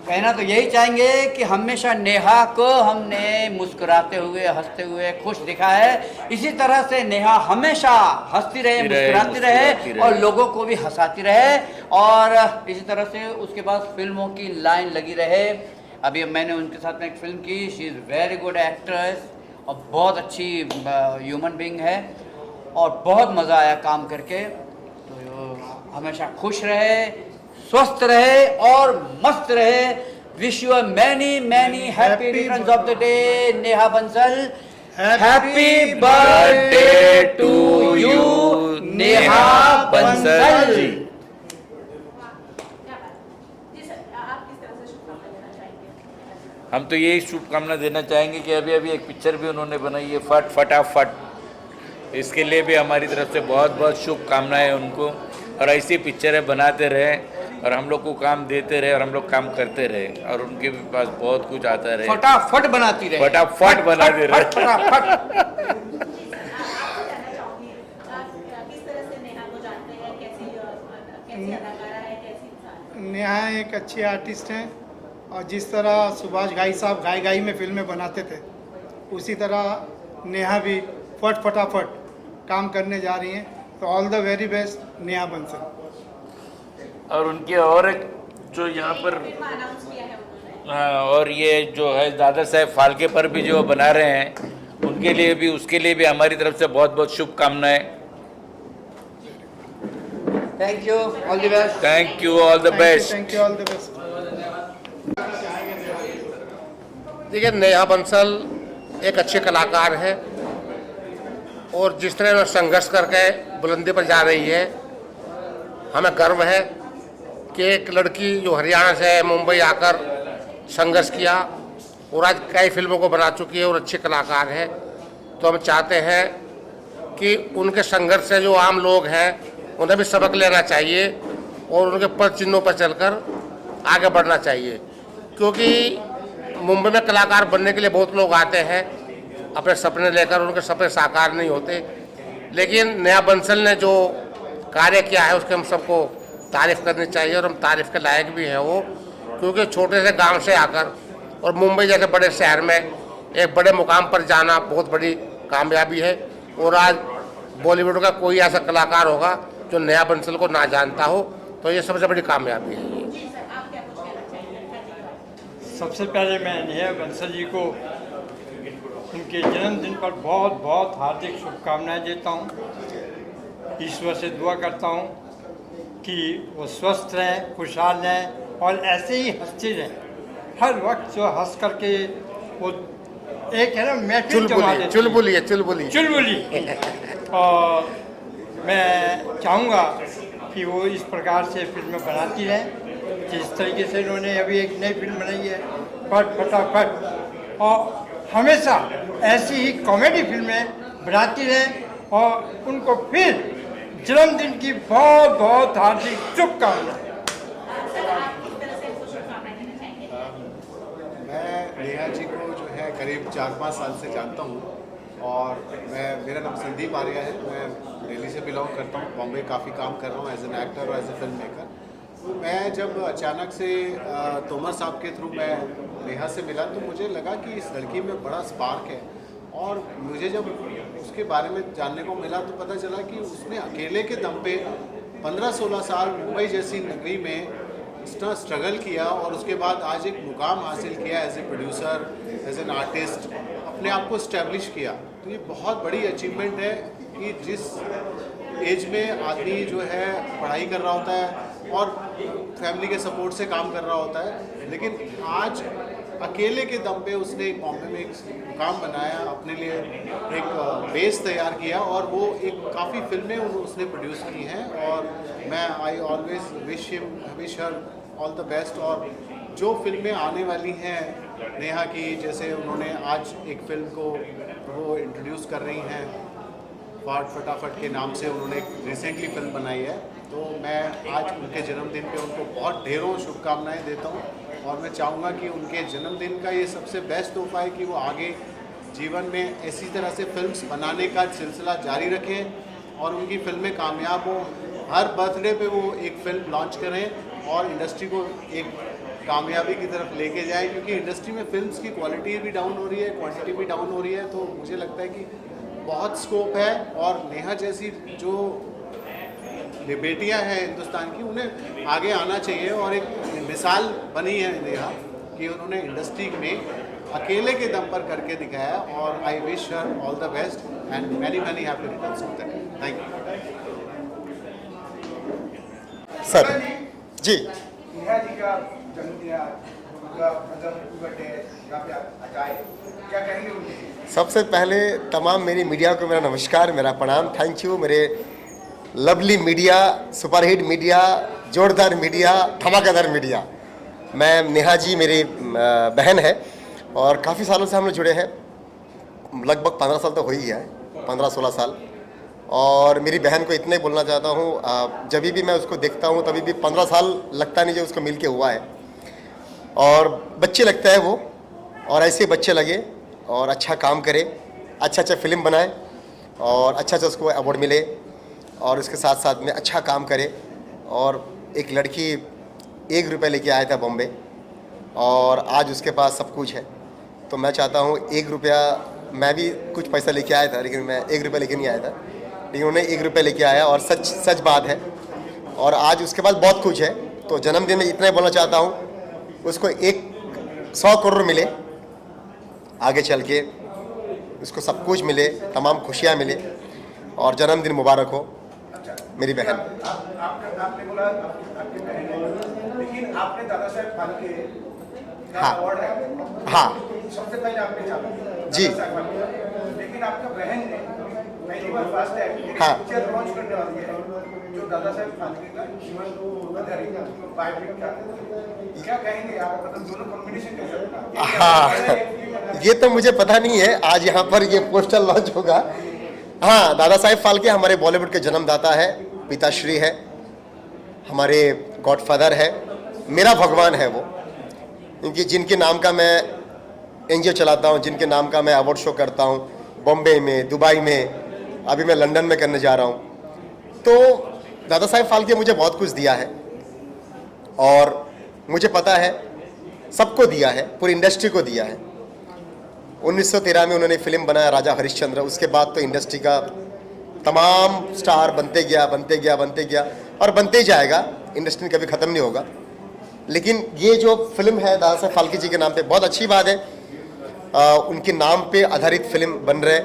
कहना तो यही चाहेंगे कि हमेशा नेहा को हमने मुस्कुराते हुए, हंसते हुए, खुश दिखा है। इसी तरह से नेहा हमेशा हंसती रहे, मुस्कुराती रहे और लोगों को भी हंसाती रहे, और इसी तरह से उसके बाद फिल्मों की लाइन लगी रहे। अभी मैंने उनके साथ में एक फिल्म की, she is very good actress और बहुत अच्छी ह्यूमन बीइंग है और बहुत मज़ा आया काम करके। तो हमेशा खुश रहे, स्वस्थ रहे और मस्त रहे। Wish you many many happy returns of the day Neha Bansal. Happy birthday to you Neha Bansal ji. हम तो यही शुभकामना देना चाहेंगे कि अभी अभी एक पिक्चर भी उन्होंने बनाई है, फट फटाफट, इसके लिए भी हमारी तरफ से बहुत बहुत शुभकामनाएं उनको, और ऐसी पिक्चरें बनाते रहे और हम लोग को काम देते रहे और हम लोग काम करते रहे और उनके पास बहुत कुछ आता रहे, फटाफट बनाती रहे, फटाफट बनाते रहे। नेहा एक अच्छी आर्टिस्ट हैं और जिस तरह सुभाष घाई साहब गाई में फिल्में बनाते थे, उसी तरह नेहा भी फटाफट काम करने जा रही हैं। तो all the very best Neha Bansal. और उनके और एक जो यहाँ पर और ये जो है दादा साहेब फाल्के पर भी जो बना रहे हैं, उनके लिए भी, उसके लिए भी हमारी तरफ से बहुत बहुत शुभकामनाएं। Thank you, all the best. Thank you, all the best. Thank you, all the best. देखिए, नेहा बंसल एक अच्छे कलाकार है और जिस तरह वह संघर्ष करके बुलंदी पर जा रही है, हमें गर्व है कि एक लड़की जो हरियाणा से मुंबई आकर संघर्ष किया और आज कई फिल्मों को बना चुकी है और अच्छे कलाकार है। तो हम चाहते हैं कि उनके संघर्ष से जो आम लोग हैं उन्हें भी सबक लेना चाहिए और उनके पद चिन्हों पर चलकर आगे बढ़ना चाहिए, क्योंकि मुंबई में कलाकार बनने के लिए बहुत लोग आते हैं अपने सपने लेकर, उनके सपने साकार नहीं होते। लेकिन नेहा बंसल ने जो कार्य किया है उसके हम सबको तारीफ़ करनी चाहिए और हम तारीफ़ के लायक भी हैं वो, क्योंकि छोटे से गांव से आकर और मुंबई जैसे बड़े शहर में एक बड़े मुकाम पर जाना बहुत बड़ी कामयाबी है। और आज बॉलीवुड का कोई ऐसा कलाकार होगा जो नेहा बंसल को ना जानता हो, तो ये सबसे बड़ी कामयाबी है। सबसे पहले मैं नेहा बंसल जी को उनके जन्मदिन पर बहुत बहुत हार्दिक शुभकामनाएं देता हूं। ईश्वर से दुआ करता हूं कि वो स्वस्थ रहें, खुशहाल रहें और ऐसे ही हंसते रहें। हर वक्त जो हंस करके वो एक है ना महफिल चुलबुली। और मैं चाहूँगा कि वो इस प्रकार से फिल्में बनाती रहें जिस तरीके से उन्होंने अभी एक नई फिल्म बनाई है फटाफट, और हमेशा ऐसी ही कॉमेडी फिल्में बनाती रहें और उनको फिर जन्मदिन की बहुत बहुत हार्दिक शुभकामनाएं। मैं नेहा जी को जो है करीब 4-5 साल से जानता हूँ और मेरा नाम संदीप आर्या है। मैं दिल्ली से बिलोंग करता हूँ, बॉम्बे काफ़ी काम कर रहा हूँ एज एन एक्टर और एज ए फिल्म मेकर। मैं जब अचानक से तोमर साहब के थ्रू मैं नेहा से मिला तो मुझे लगा कि इस लड़की में बड़ा स्पार्क है, और मुझे जब उसके बारे में जानने को मिला तो पता चला कि उसने अकेले के दम पे 15-16 साल मुंबई जैसी नगरी में इतना स्ट्रगल किया और उसके बाद आज एक मुकाम हासिल किया as a producer, as an artist, अपने आप को इस्टेब्लिश किया। तो ये बहुत बड़ी अचीवमेंट है कि जिस एज में आदमी जो है पढ़ाई कर रहा होता है और फैमिली के सपोर्ट से काम कर रहा होता है, लेकिन आज अकेले के दम पे उसने एक बॉम्बे में एक मुकाम बनाया, अपने लिए एक बेस तैयार किया और वो एक काफ़ी फिल्में उसने प्रोड्यूस की हैं। और मैं I always wish her all the best. और जो फिल्में आने वाली हैं नेहा की, जैसे उन्होंने आज एक फिल्म को वो इंट्रोड्यूस कर रही हैं फटाफट के नाम से, उन्होंने एक रिसेंटली फिल्म बनाई है, तो मैं आज उनके जन्मदिन पे उनको बहुत ढेरों शुभकामनाएं देता हूँ। और मैं चाहूँगा कि उनके जन्मदिन का ये सबसे बेस्ट तोहफा है कि वो आगे जीवन में इसी तरह से फिल्म्स बनाने का सिलसिला जारी रखें और उनकी फिल्में कामयाब हों। हर बर्थडे पे वो एक फिल्म लॉन्च करें और इंडस्ट्री को एक कामयाबी की तरफ लेके जाएं, क्योंकि इंडस्ट्री में फिल्म्स की क्वालिटी भी डाउन हो रही है, क्वांटिटी भी डाउन हो रही है। तो मुझे लगता है कि बहुत स्कोप है और नेहा जैसी जो बेटियां हैं हिंदुस्तान की, उन्हें आगे आना चाहिए। और एक मिसाल बनी है नेहा कि उन्होंने इंडस्ट्री में अकेले के दम पर करके दिखाया। और I wish her all the best and many many happy returns of the day. Thank you sir. जी, नेहा जी का जन्मदिन उनका मतलब बर्थडे यहाँ पे आज आए, क्या कहेंगे उनके लिए? सबसे पहले तमाम मेरी मीडिया को मेरा नमस्कार, मेरा प्रणाम, थैंक यू। मेरे लवली मीडिया, सुपरहिट मीडिया, जोरदार मीडिया, धमाकेदार मीडिया। मैं नेहा जी मेरी बहन है और काफ़ी सालों से हम लोग जुड़े हैं, लगभग 15 साल तो हो ही है, 15-16 साल। और मेरी बहन को इतने बोलना चाहता हूँ, जब भी मैं उसको देखता हूँ तभी भी 15 साल लगता नहीं जो उसको मिल के हुआ है। और बच्चे लगता है वो, और ऐसे बच्चे लगे और अच्छा काम करे, अच्छा फिल्म बनाए और अच्छा उसको अवार्ड मिले और उसके साथ साथ में अच्छा काम करे। और एक लड़की 1 रुपये लेके आया था बॉम्बे और आज उसके पास सब कुछ है। तो मैं चाहता हूँ 1 रुपया, मैं भी कुछ पैसा लेके आया था लेकिन मैं 1 रुपया लेके नहीं आया था, लेकिन उन्हें 1 रुपया लेके आया और सच बात है। और आज उसके पास बहुत कुछ है। तो जन्मदिन में इतना ही बोलना चाहता हूँ, उसको 100 करोड़ मिले आगे चल के, उसको सब कुछ मिले, तमाम खुशियाँ मिले और जन्मदिन मुबारक हो मेरी बहन। आपने बोला आपकी बहन है, लेकिन आपने दादा साहब फाल्के का हाँ। अवार्ड है, हाँ सबसे पहले आपने चाहा जी। दादा साहब फाल्के, लेकिन आपका बहन ने पहली बार फास्ट है हाँ। पिक्चर लॉन्च करने वाली है जो दादा साहब फाल्के का बायोपिक का, क्या कहेंगे आप? मतलब दोनों कॉम्बिनेशन कैसा था? हाँ, ये तो मुझे पता नहीं है, आज यहाँ पर ये पोस्टर लॉन्च होगा। हाँ, दादा साहेब फाल्के हमारे बॉलीवुड के जन्मदाता है, पिताश्री है, हमारे गॉडफादर है, मेरा भगवान है वो। क्योंकि जिनके नाम का मैं एनजीओ चलाता हूँ, जिनके नाम का मैं अवार्ड शो करता हूँ बॉम्बे में, दुबई में, अभी मैं लंदन में करने जा रहा हूँ। तो दादा साहेब फाल्के मुझे बहुत कुछ दिया है और मुझे पता है सबको दिया है, पूरी इंडस्ट्री को दिया है। 1913 में उन्होंने फिल्म बनाया राजा हरिश्चंद्र, उसके बाद तो इंडस्ट्री का तमाम स्टार बनते गया और बनते ही जाएगा, इंडस्ट्री कभी ख़त्म नहीं होगा। लेकिन ये जो फिल्म है दादा साहेब फाल्के जी के नाम पे, बहुत अच्छी बात है, उनके नाम पे आधारित फिल्म बन रहे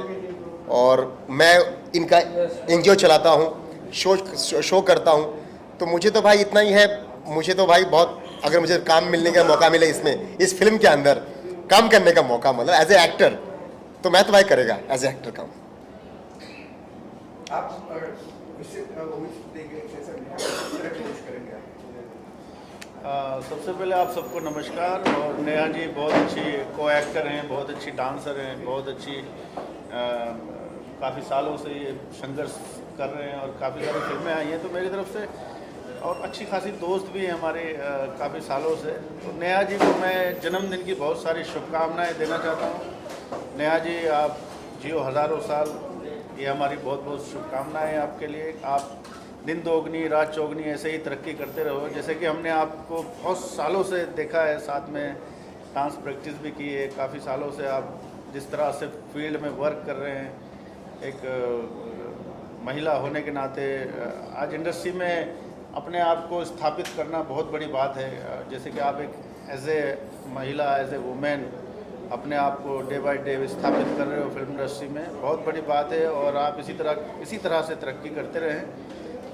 और मैं इनका एनजीओ चलाता हूँ, शो करता हूँ। तो मुझे तो भाई इतना ही है, मुझे तो भाई बहुत, अगर मुझे काम मिलने का मौका मिले इसमें, इस फिल्म के अंदर काम करने का मौका, मतलब एज ए एक्टर, तो मैं तो भाई करेगा एज ए एक्टर काम। आप इससे उम्मीद देंगे कैसे कोशिश करेंगे? सबसे पहले आप सबको नमस्कार। और नेहा जी बहुत अच्छी को एक्टर हैं, बहुत अच्छी डांसर हैं, बहुत अच्छी काफ़ी सालों से ये संघर्ष कर रहे हैं और काफ़ी सारी फिल्में आई हैं तो मेरी तरफ से, और अच्छी खासी दोस्त भी हैं हमारे काफ़ी सालों से। तो नेहा जी को मैं जन्मदिन की बहुत सारी शुभकामनाएं देना चाहता हूँ। नेहा जी आप जियो हज़ारों साल, ये हमारी बहुत बहुत शुभकामनाएं हैं आपके लिए। आप दिन दोगुनी रात चौगुनी ऐसे ही तरक्की करते रहो। जैसे कि हमने आपको बहुत सालों से देखा है, साथ में डांस प्रैक्टिस भी की है, काफ़ी सालों से आप जिस तरह से फील्ड में वर्क कर रहे हैं, एक महिला होने के नाते आज इंडस्ट्री में अपने आप को स्थापित करना बहुत बड़ी बात है। जैसे कि आप एक एज ए महिला, एज ए वुमेन अपने आप को डे बाय डे स्थापित कर रहे हो फिल्म इंडस्ट्री में, बहुत बड़ी बात है। और आप इसी तरह से तरक्की करते रहें।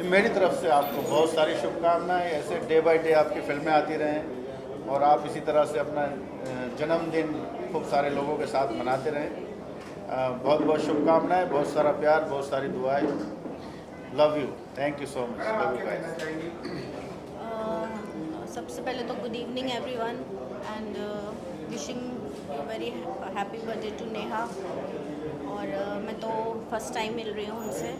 मेरी तरफ से आपको बहुत सारी शुभकामनाएं, ऐसे डे बाय डे आपकी फिल्में आती रहें और आप इसी तरह से अपना जन्मदिन खूब सारे लोगों के साथ मनाते रहें। बहुत बहुत शुभकामनाएं, बहुत सारा प्यार, बहुत सारी दुआएं। Love you, thank you so much. सबसे पहले तो good evening everyone and wishing very happy birthday to Neha. और मैं तो फर्स्ट टाइम मिल रही हूँ उनसे।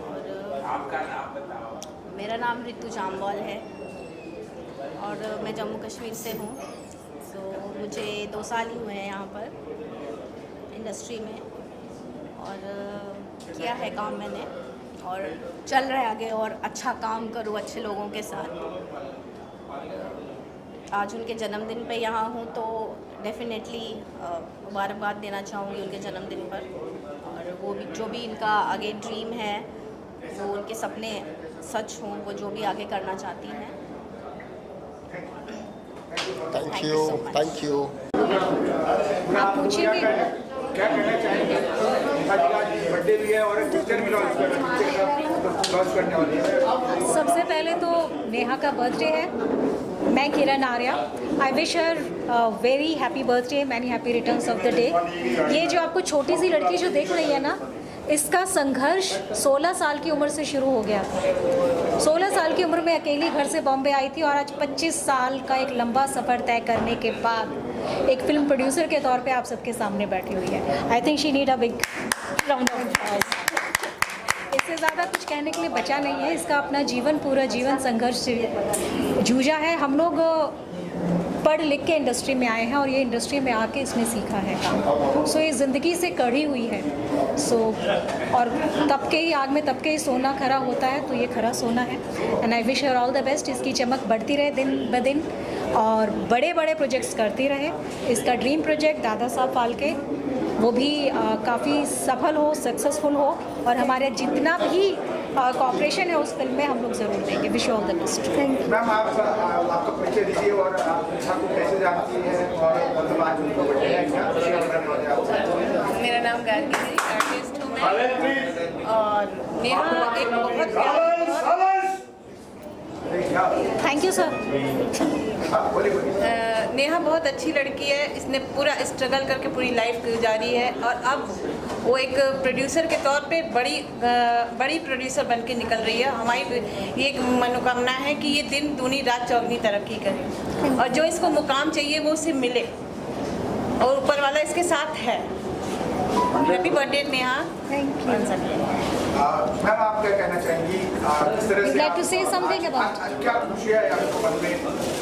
और आपका नाम बताओ। मेरा नाम रितु जामवाल है और मैं जम्मू कश्मीर से हूँ। तो मुझे 2 साल ही हुए हैं यहाँ पर इंडस्ट्री में और किया है काम मैंने और चल रहा है आगे और अच्छा काम करूँ अच्छे लोगों के साथ। आज उनके जन्मदिन पे यहाँ हूँ तो डेफिनेटली मुबारकबाद देना चाहूँगी उनके जन्मदिन पर। और वो भी जो भी इनका आगे ड्रीम है, वो उनके सपने सच हों, वो जो भी आगे करना चाहती हैं। Thank you, thank you. आप पूछिए कि क्या कहना चाहेंगे? आज बर्थडे भी है और एक पिक्चर भी लॉन्च करने वाली है। सबसे पहले तो नेहा का बर्थडे है। मैं Kiran Arya, I wish her very happy birthday, many happy returns of the day. ये जो आपको छोटी सी लड़की जो देख रही है ना, इसका संघर्ष 16 साल की उम्र से शुरू हो गया था। 16 साल की उम्र में अकेली घर से बॉम्बे आई थी और आज 25 साल का एक लंबा सफ़र तय करने के बाद एक फिल्म प्रोड्यूसर के तौर पे आप सबके सामने बैठी हुई है। I think she need a big round of applause. इससे ज़्यादा कुछ कहने के लिए बचा नहीं है। इसका अपना जीवन, पूरा जीवन संघर्ष से जूझा है। हम लोग पढ़ लिख के इंडस्ट्री में आए हैं और ये इंडस्ट्री में आके इसने सीखा है काम। सो ये ज़िंदगी से कढ़ी हुई है। सो और तब के ही आग में तब के ही सोना खरा होता है, तो ये खरा सोना है। And I wish her all the best. इसकी चमक बढ़ती रहे दिन ब दिन और बड़े बड़े प्रोजेक्ट्स करती रहे। इसका ड्रीम प्रोजेक्ट दादा साहब फाल्के वो भी काफ़ी सफल हो, सक्सेसफुल हो और हमारे जितना भी कॉपरेशन है उस फिल्म में हम लोग ज़रूर देंगे। Wish all the best. Thank you. Ma'am आपका परिचय दीजिए और आप नेहा को कैसे जानती हैं और मतलब आज उनका बर्थडे है, क्या शेयर करने वाले हैं? मेरा नाम गार्गी, आर्टिस्ट हूँ मैं और नेहा एक बहुत थैंक यू सर। नेहा बहुत अच्छी लड़की है। इसने पूरा स्ट्रगल करके पूरी लाइफ गुजारी है और अब वो एक प्रोड्यूसर के तौर पे बड़ी प्रोड्यूसर बन के निकल रही है। हमारी ये एक मनोकामना है कि ये दिन दूनी रात चौगनी तरक्की करे और जो इसको मुकाम चाहिए वो उसे मिले और ऊपर वाला इसके साथ है। Happy birthday Neha. Thank you. Ma'am आप क्या कहना चाहेंगी? किस तरह से like to say something about क्या खुशी है आपको मन में?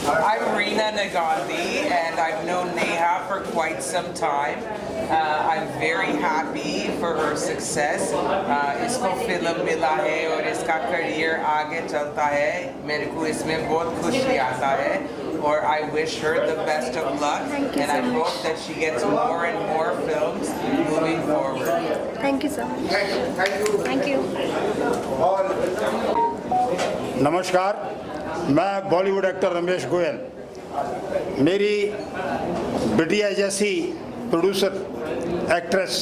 I'm Reena Nagandi and I've known Neha for quite some time. I'm very happy for her success. इसको फिल्म मिला है और इसका करियर आगे चलता है। मेरे को इसमें बहुत खुशी आता है और I wish her the best of luck and I hope that she gets more and more films moving forward. Thank you sir. Thank you. नमस्कार, मैं बॉलीवुड एक्टर रमेश गोयल। मेरी बिटिया जैसी प्रोड्यूसर एक्ट्रेस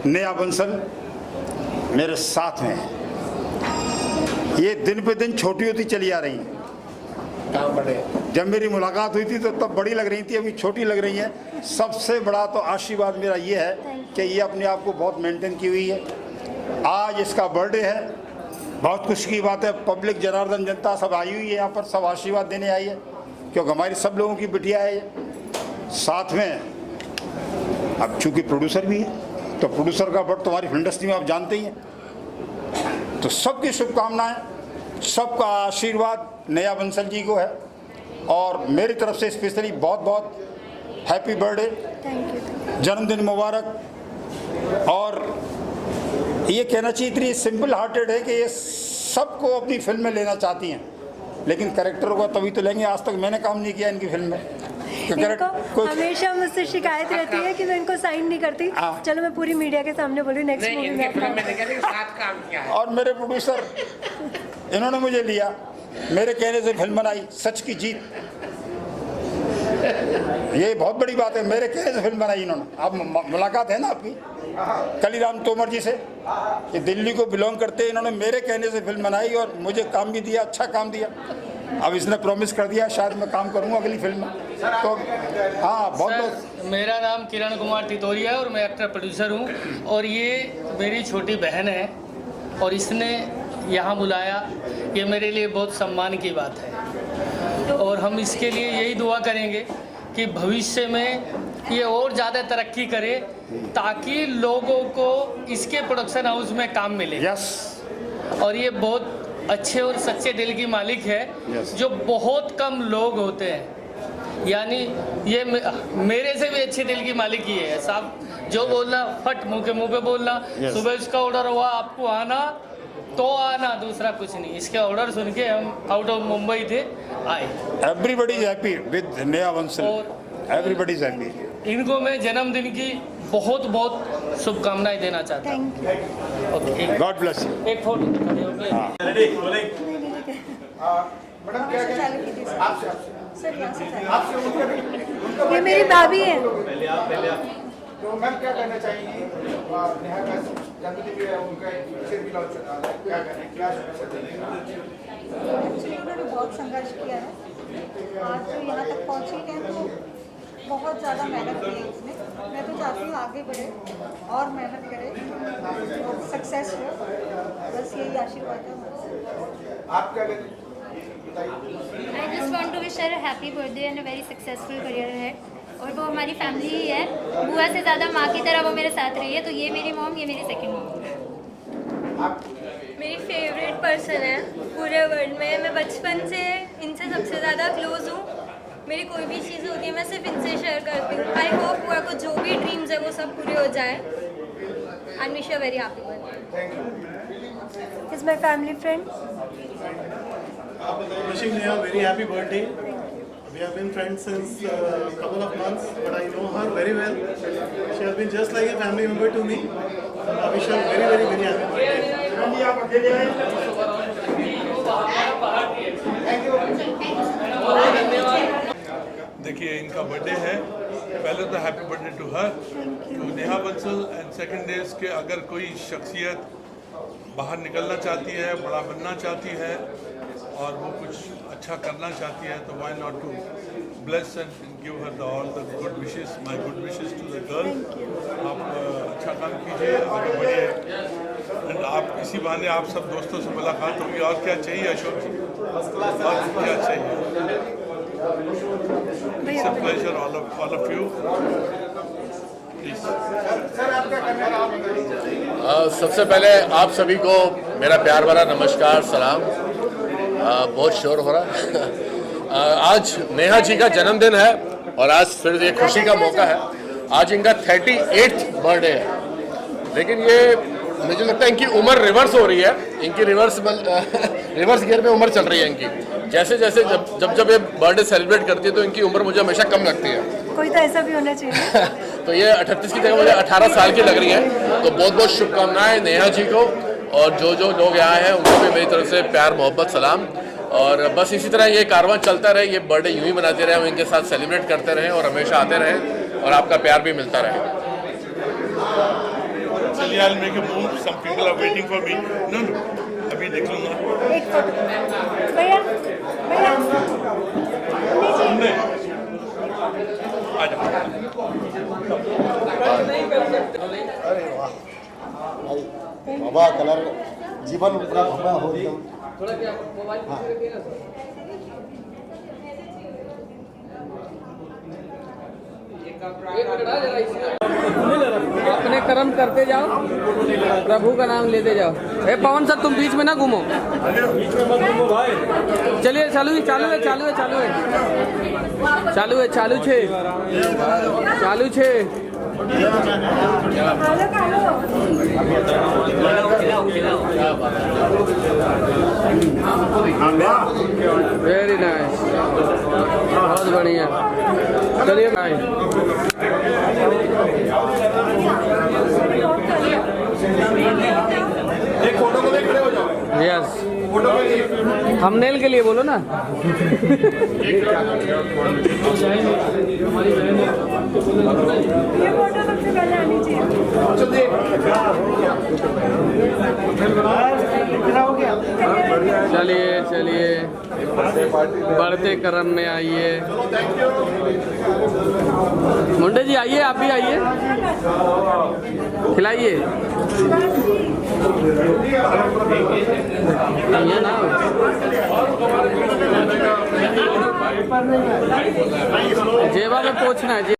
नेहा बंसल मेरे साथ में है। ये दिन पे दिन छोटी होती चली आ रही हैं। जब मेरी मुलाकात हुई थी तो तब बड़ी लग रही थी, अभी छोटी लग रही हैं। सबसे बड़ा तो आशीर्वाद मेरा ये है कि ये अपने आप को बहुत मेंटेन की हुई है। आज इसका बर्थडे है, बहुत खुशी की बात है। पब्लिक, जनार्दन जनता सब आई हुई है यहाँ पर, सब आशीर्वाद देने आई है क्योंकि हमारी सब लोगों की बिटिया है ये। साथ में अब चूँकि प्रोड्यूसर भी है तो प्रोड्यूसर का बट तुम्हारी इंडस्ट्री में आप जानते ही हैं। तो सबकी शुभकामनाएं, सबका आशीर्वाद नेहा बंसल जी को है और मेरी तरफ से स्पेशली बहुत बहुत हैप्पी बर्थडे, जन्मदिन मुबारक। और ये कहना चाहिए इतनी सिंपल हार्टेड है कि ये सबको अपनी फिल्म में लेना चाहती हैं, लेकिन कैरेक्टर को तभी तो लेंगे। आज तक मैंने काम नहीं किया इनकी फिल्म में। इनको हमेशा मुझसे शिकायत रहती है कि मैं इनको साइन नहीं करती। चलो मैं पूरी मीडिया के सामने बोली नेक्स्ट मूवी में। और मेरे प्रोड्यूसर इन्होंने मुझे लिया, मेरे कहने से फिल्म बनाई सच की जीत। ये बहुत बड़ी बात है, मेरे कहने से फिल्म बनाई इन्होंने। अब मुलाकात है ना आपकी कलीराम तोमर जी से, ये दिल्ली को बिलोंग करते हैं। इन्होंने मेरे कहने से फिल्म बनाई और मुझे काम भी दिया, अच्छा काम दिया। अब इसने प्रॉमिस कर दिया शायद मैं काम करूंगा अगली फिल्म में। तो हाँ, बहुत मेरा नाम किरण कुमार तितोरिया है और मैं एक्टर प्रोड्यूसर हूँ और ये मेरी छोटी बहन है और इसने यहाँ बुलाया, ये मेरे लिए बहुत सम्मान की बात है और हम इसके लिए यही दुआ करेंगे कि भविष्य में ये और ज़्यादा तरक्की करे ताकि लोगों को इसके प्रोडक्शन हाउस में काम मिले। और ये बहुत अच्छे और सच्चे दिल की मालिक है जो बहुत कम लोग होते हैं, यानी ये मेरे से भी अच्छे दिल की मालिक ही है साहब। जो बोलना फट मुंह के मुंह पे बोलना, सुबह इसका ऑर्डर हुआ आपको आना तो आना, दूसरा कुछ नहीं। इसके ऑर्डर सुन के हम आउट ऑफ मुंबई थे आए। Everybody is happy with Neha Bansal, everybody is happy. इनको मैं जन्मदिन की बहुत बहुत शुभकामनाएं देना चाहता हूँ। Okay, God bless you. एक फोटो खड़े हो गए। मैडम क्या कहें आपसे ये मेरी भाभी है। तो मैम क्या कहना चाहेंगी? नेहा का जन्मदिन भी है, उनका पिक्चर भी लॉन्च होने वाला है, क्या कहना क्या एक्चुअली उन्होंने बहुत संघर्ष किया है, आज जो यहाँ तक पहुँची है तो बहुत ज़्यादा मेहनत की है उसने। मैं तो चाहती हूँ आगे बढ़े और मेहनत करे, सक्सेस हो, बस यही आशीर्वाद है। आप क्या कहते हैं? I just want to wish her a happy birthday and a very successful career ahead। और वो हमारी फैमिली ही है, बुआ से ज़्यादा माँ की तरह वो मेरे साथ रही है, तो ये मेरी मॉम, ये मेरी सेकंड मॉम। मेरी फेवरेट पर्सन है पूरे वर्ल्ड में। मैं बचपन से इनसे सबसे ज़्यादा क्लोज हूँ। मेरी कोई भी चीज़ होती है मैं सिर्फ इनसे शेयर करती हूँ। आई होप बुआ को जो भी ड्रीम्स है वो सब पूरे हो जाए। And wish you very happy birthday. Is my family friend. Wishing Neha a very happy birthday. We have been friends since couple of months, but I know her very well. She has been just like a family member to me. I wish her very happy birthday. देखिए इनका birthday है, पहले तो happy birthday to her, to Neha Bansal. And second day इसके अगर कोई शख्सियत बाहर निकलना चाहती है, बड़ा बनना चाहती है और वो कुछ अच्छा करना चाहती है, तो why not to bless and give her all the good wishes, my good wishes to the girl. आप अच्छा काम कीजिए, आगे बढ़िए। एंड आप इसी बहाने आप सब दोस्तों से मुलाकात होगी, और क्या चाहिए अशोक जी, और क्या चाहिए? It's a pleasure all of you. सबसे पहले आप सभी को मेरा प्यार भरा नमस्कार, सलाम। बहुत शोर हो रहा है। आज नेहा जी का जन्मदिन है और आज फिर ये खुशी का मौका है। आज इनका 38th बर्थडे है, लेकिन ये मुझे लगता है इनकी उम्र रिवर्स हो रही है। इनकी रिवर्स गियर में उम्र चल रही है इनकी। जैसे जैसे जब ये बर्थडे सेलिब्रेट करती है तो इनकी उम्र मुझे हमेशा कम लगती है। कोई तो ऐसा भी होना चाहिए। तो ये 38 की जगह मुझे 18 साल की लग रही है। तो बहुत बहुत शुभकामनाएं नेहा जी को, और जो लोग यहाँ हैं उनको भी मेरी तरफ से प्यार मोहब्बत सलाम। और बस इसी तरह ये कारवां चलता रहे, ये बर्थडे यूं ही मनाते रहे, हम इनके साथ सेलिब्रेट करते रहें और हमेशा आते रहें और आपका प्यार भी मिलता रहे। चलिए, I'll make a move. Some people are waiting for me. No, अभी देख लूँगा। एक फोटो भैया, आ जाओ। अरे वाह बाबा, कलर जीवन पूरा भव्य हो एकदम। अपने कर्म करते जाओ, प्रभु का नाम लेते जाओ। ए पवन सर, तुम बीच में ना घूमो। चलिए, चालू है चालू छे। वेरी नाइस, बहुत बढ़िया। चलिए भाई, एक फोटो को देख खड़े हो जाओ। यस, थंबनेल के लिए बोलो ना। ये फोटो सबसे पहले आनी चाहिए। चलिए बढ़ते कर्म में आइए। मुंडे जी आइए, आप भी आइए, खिलाइए। ये ना जेबा में पोछना है,